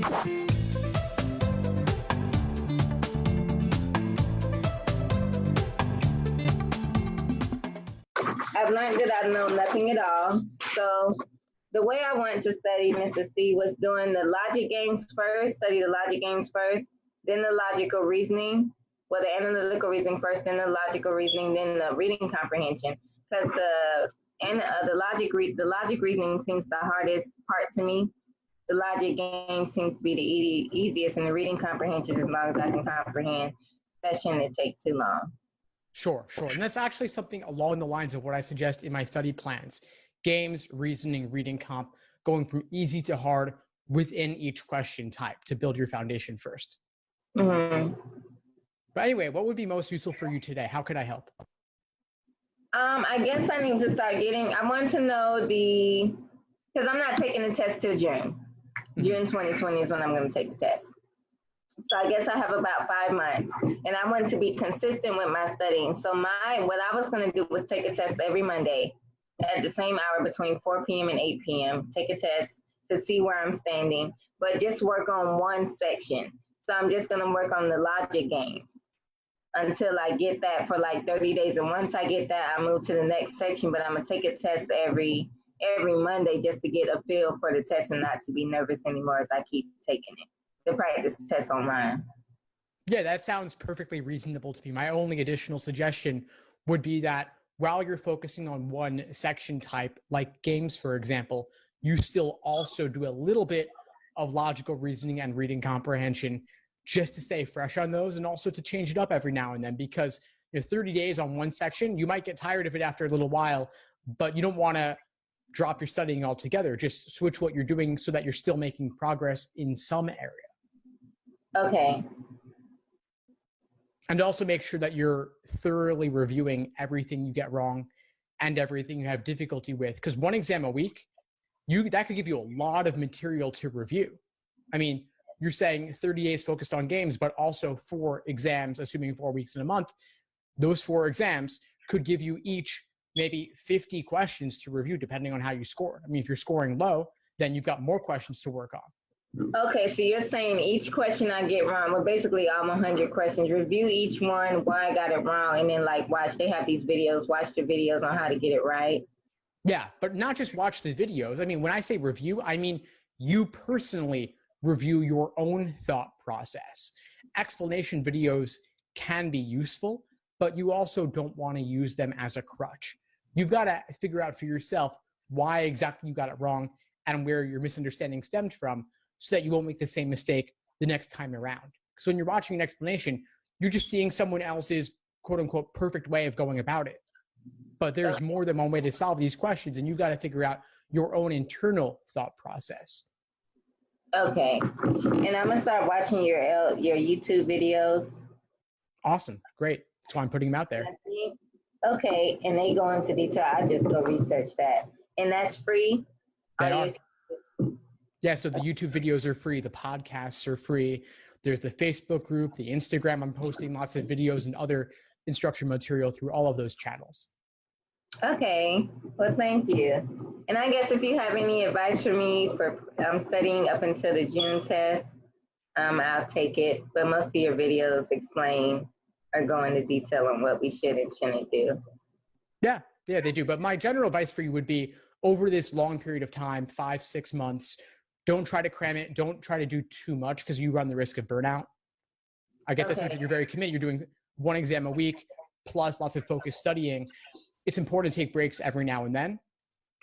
I've learned that I know nothing at all. So the way I wanted to study Mrs. C was doing the logic games first, study the logic games first, then the logical reasoning, well, the analytical reasoning first, then the logical reasoning, then the reading comprehension. Because the logic reasoning seems the hardest part to me. The logic game seems to be the easiest, and the reading comprehension, as long as I can comprehend, that shouldn't take too long. Sure. And that's actually something along the lines of what I suggest in my study plans. Games, reasoning, reading comp, going from easy to hard within each question type to build your foundation first. Mm-hmm. But anyway, what would be most useful for you today? How could I help? I guess I need to start I want to know because I'm not taking the test till June. June 2020 is when I'm going to take the test. So I guess I have about 5 months, and I want to be consistent with my studying. So what I was going to do was take a test every Monday at the same hour between 4 p.m. and 8 p.m., take a test to see where I'm standing, but just work on one section. So I'm just going to work on the logic games until I get that for like 30 days. And once I get that, I move to the next section, but I'm going to take a test every Monday just to get a feel for the test and not to be nervous anymore as I keep taking it. The practice test online. Yeah, that sounds perfectly reasonable to me. My only additional suggestion would be that while you're focusing on one section type, like games, for example, you still also do a little bit of logical reasoning and reading comprehension just to stay fresh on those, and also to change it up every now and then, because 30 days on one section, you might get tired of it after a little while, but you don't want to drop your studying altogether. Just switch what you're doing so that you're still making progress in some area. Okay. And also make sure that you're thoroughly reviewing everything you get wrong and everything you have difficulty with. Because one exam a week, that could give you a lot of material to review. I mean, you're saying 30 days focused on games, but also 4 exams, assuming 4 weeks in a month. Those 4 exams could give you each maybe 50 questions to review, depending on how you score. I mean, if you're scoring low, then you've got more questions to work on. Okay, so you're saying each question I get wrong, well, basically all 100 questions, review each one, why I got it wrong, and then they have these videos, watch the videos on how to get it right. Yeah, but not just watch the videos. I mean, when I say review, I mean you personally review your own thought process. Explanation videos can be useful, but you also don't want to use them as a crutch. You've got to figure out for yourself why exactly you got it wrong and where your misunderstanding stemmed from, so that you won't make the same mistake the next time around. So when you're watching an explanation, you're just seeing someone else's quote unquote perfect way of going about it. But there's more than one way to solve these questions, and you've got to figure out your own internal thought process. Okay. And I'm going to start watching your YouTube videos. Awesome. Great. That's why I'm putting them out there. Okay. And they go into detail. I just go research that. And that's free? Yeah, so the YouTube videos are free. The podcasts are free. There's the Facebook group, the Instagram. I'm posting lots of videos and other instruction material through all of those channels. Okay. Well, thank you. And I guess if you have any advice for me for studying up until the June test, I'll take it. But most of your videos go into detail on what we should and shouldn't do. Yeah, they do. But my general advice for you would be, over this long period of time, 5-6 months, don't try to cram it. Don't try to do too much, because you run the risk of burnout. I get the sense that you're very committed. You're doing 1 exam a week plus lots of focused studying. It's important to take breaks every now and then.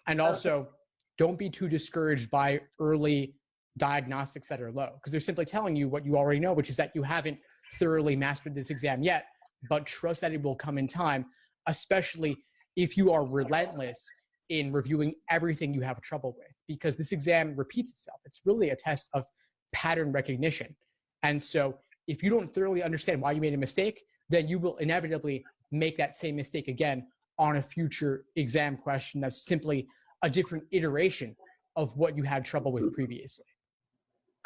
And also, don't be too discouraged by early diagnostics that are low, because they're simply telling you what you already know, which is that you haven't thoroughly mastered this exam yet, but trust that it will come in time, especially if you are relentless in reviewing everything you have trouble with, because this exam repeats itself. It's really a test of pattern recognition. And so if you don't thoroughly understand why you made a mistake, then you will inevitably make that same mistake again on a future exam question that's simply a different iteration of what you had trouble with previously.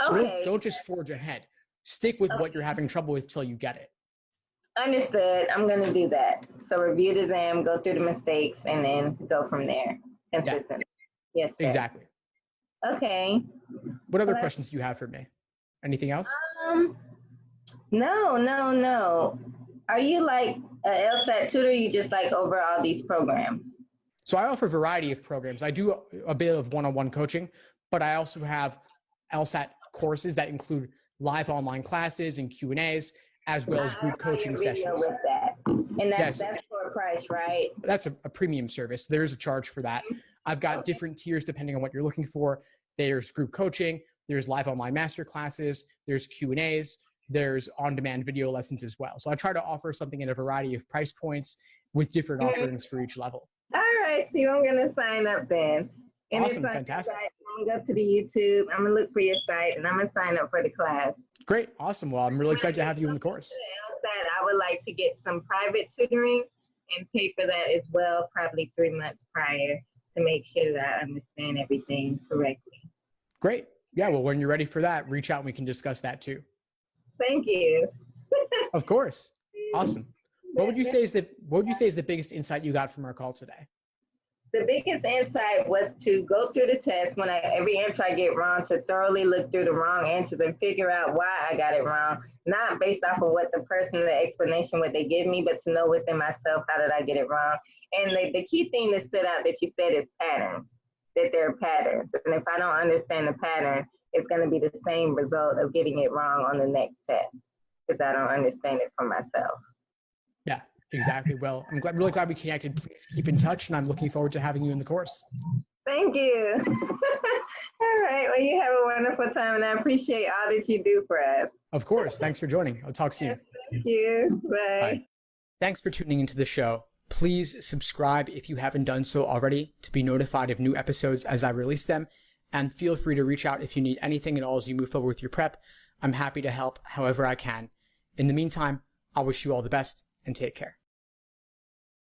So don't just forge ahead. Stick with what you're having trouble with till you get it. Understood. I'm going to do that. So review the exam, go through the mistakes, and then go from there consistently. Yeah. Yes, sir. Exactly. Okay. What other questions do you have for me? Anything else? No. Are you like a LSAT tutor? Or you just like over all these programs? So I offer a variety of programs. I do a bit of one-on-one coaching, but I also have LSAT courses that include live online classes and Q&As, as well as group coaching sessions. With that. And Yes. That's for a price, right? That's a premium service. There's a charge for that. I've got different tiers depending on what you're looking for. There's group coaching, there's live online master classes, there's Q&As, there's on-demand video lessons as well. So I try to offer something in a variety of price points with different offerings for each level. All right, Steve, I'm going to sign up then. And awesome, fantastic. I'm going to go to the YouTube, I'm going to look for your site, and I'm going to sign up for the class. Great, awesome. Well, I'm really excited to have you in the course. I would like to get some private tutoring and pay for that as well, probably 3 months prior, to make sure that I understand everything correctly. Great. Yeah, well, when you're ready for that, reach out and we can discuss that too. Thank you. Of course. Awesome. What would you say is the biggest insight you got from our call today? The biggest insight was to go through the test when every answer I get wrong, to thoroughly look through the wrong answers and figure out why I got it wrong, not based off of what the person, the explanation, what they give me, but to know within myself, how did I get it wrong? And the key thing that stood out that you said is patterns, that there are patterns. And if I don't understand the pattern, it's going to be the same result of getting it wrong on the next test because I don't understand it for myself. Yeah, exactly. Well, I'm really glad we connected. Please keep in touch, and I'm looking forward to having you in the course. Thank you. All right. Well, you have a wonderful time, and I appreciate all that you do for us. Of course. Thanks for joining. I'll talk soon. Thank you. Bye. Bye. Thanks for tuning into the show. Please subscribe if you haven't done so already to be notified of new episodes as I release them. And feel free to reach out if you need anything at all as you move forward with your prep. I'm happy to help however I can. In the meantime, I wish you all the best and take care.